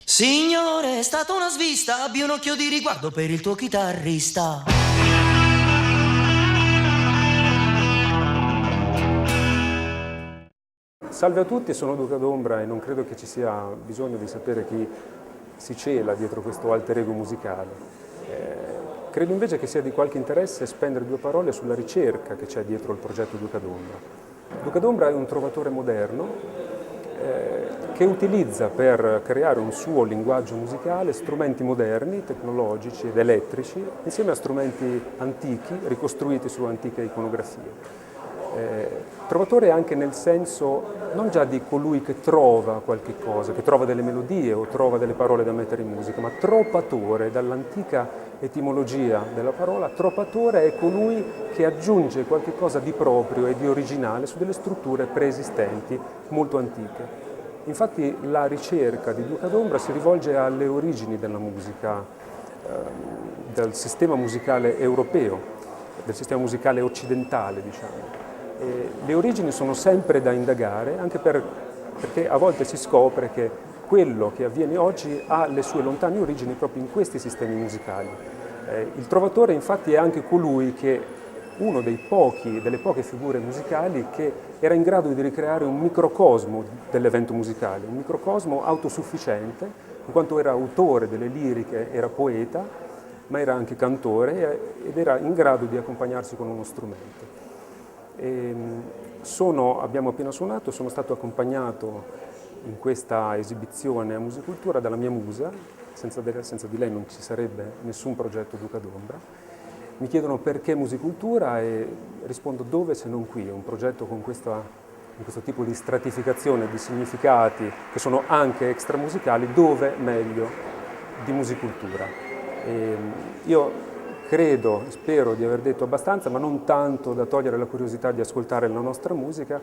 Signore, è stata una svista, abbi un occhio di riguardo per il tuo chitarrista. Salve a tutti, sono Duca d'Ombra e non credo che ci sia bisogno di sapere chi si cela dietro questo alter ego musicale. Credo invece che sia di qualche interesse spendere due parole sulla ricerca che c'è dietro il progetto Duca d'Ombra. Duca d'Ombra è un trovatore moderno che utilizza per creare un suo linguaggio musicale strumenti moderni, tecnologici ed elettrici, insieme a strumenti antichi ricostruiti su antiche iconografie. Trovatore anche nel senso non già di colui che trova qualche cosa, che trova delle melodie o trova delle parole da mettere in musica, ma trovatore, dall'antica etimologia della parola, trovatore è colui che aggiunge qualche cosa di proprio e di originale su delle strutture preesistenti molto antiche. Infatti la ricerca di Duca d'Ombra si rivolge alle origini della musica, del sistema musicale europeo, del sistema musicale occidentale, diciamo. Le origini sono sempre da indagare, anche perché a volte si scopre che quello che avviene oggi ha le sue lontane origini proprio in questi sistemi musicali. Il trovatore infatti è anche colui che, uno delle poche figure musicali che era in grado di ricreare un microcosmo dell'evento musicale, un microcosmo autosufficiente, in quanto era autore delle liriche, era poeta, ma era anche cantore ed era in grado di accompagnarsi con uno strumento. Abbiamo appena suonato, sono stato accompagnato in questa esibizione a Musicultura dalla mia musa, senza di lei non ci sarebbe nessun progetto Duca d'Ombra. Mi chiedono perché Musicultura e rispondo dove se non qui, è un progetto con questo tipo di stratificazione di significati che sono anche extramusicali, dove meglio di Musicultura. Io credo, spero di aver detto abbastanza, ma non tanto da togliere la curiosità di ascoltare la nostra musica,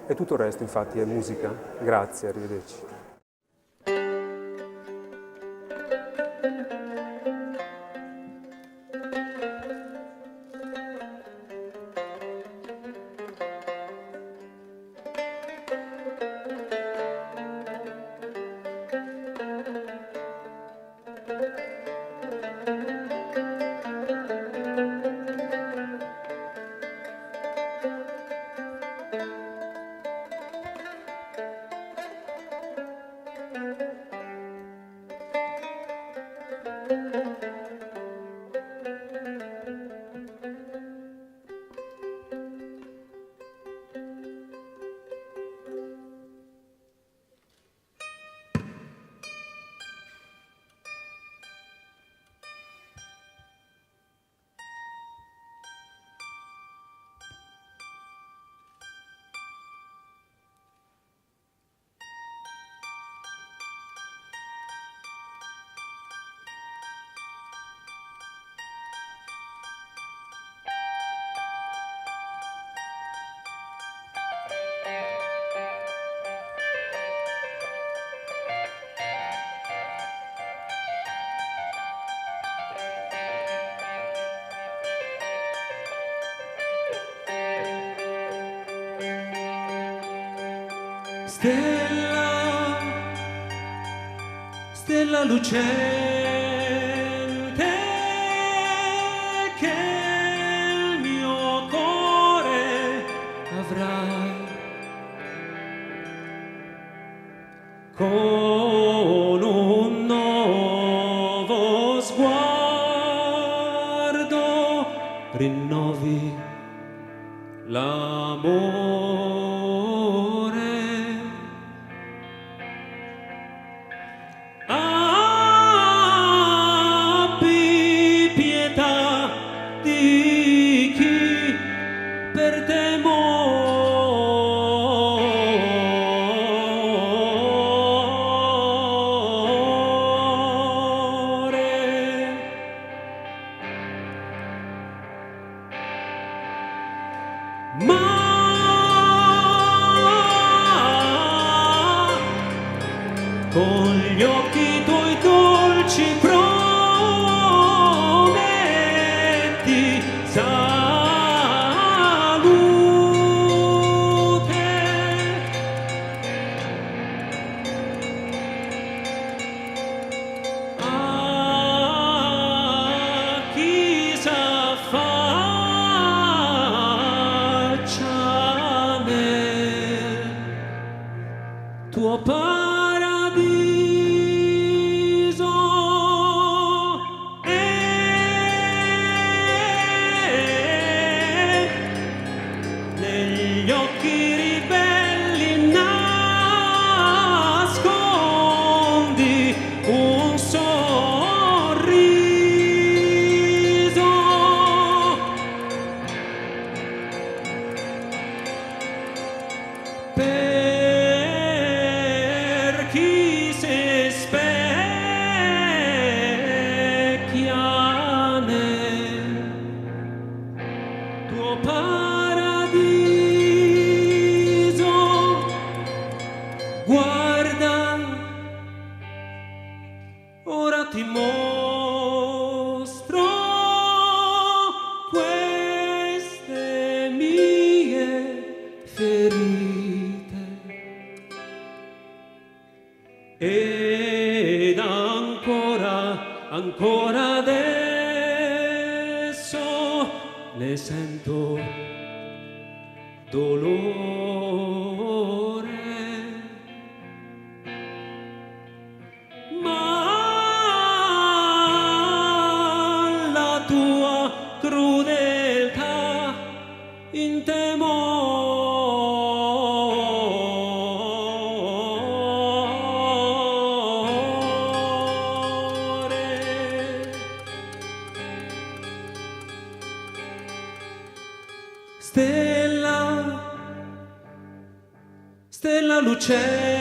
e tutto il resto infatti è musica. Grazie, arrivederci. Stella, stella lucente che il mio cuore avrà, con un nuovo sguardo rinnovi l'amore. Con gli occhi tuoi dolci prometti salute. ti mostro queste mie ferite ed ancora adesso ne sento dolore, ma la tua crudeltà in Stella, stella lucente